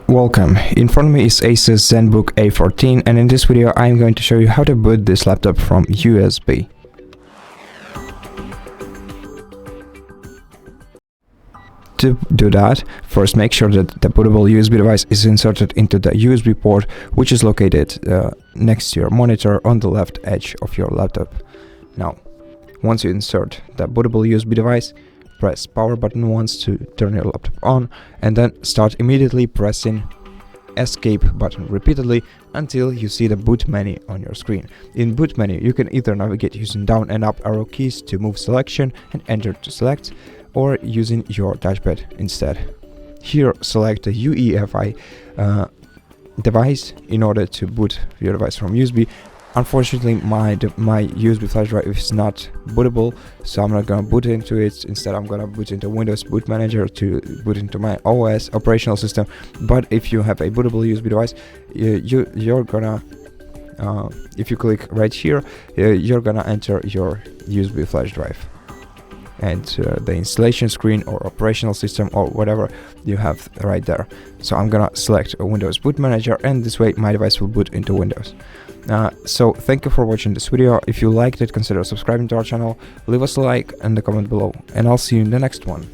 Welcome, in front of me is ASUS ZenBook A14, and in this video I am going to show you how to boot this laptop from USB. To do that, first make sure that the bootable USB device is inserted into the USB port, which is located next to your monitor on the left edge of your laptop. Now, once you insert the bootable USB device, press power button once to turn your laptop on, and then start immediately pressing escape button repeatedly until you see the boot menu on your screen. In boot menu, you can either navigate using down and up arrow keys to move selection and enter to select, or using your touchpad instead. Here, select the UEFI device in order to boot your device from USB. Unfortunately, my USB flash drive is not bootable, so I'm not gonna boot into it. Instead, I'm gonna boot into Windows Boot Manager to boot into my OS operational system. But if you have a bootable USB device, you're gonna if you click right here, you're gonna enter your USB flash drive and the installation screen or operational system or whatever you have right there. So I'm gonna select a Windows Boot Manager, and this way my device will boot into Windows. So thank you for watching this video. If you liked it, consider subscribing to our channel, leave us a like and a comment below, and I'll see you in the next one.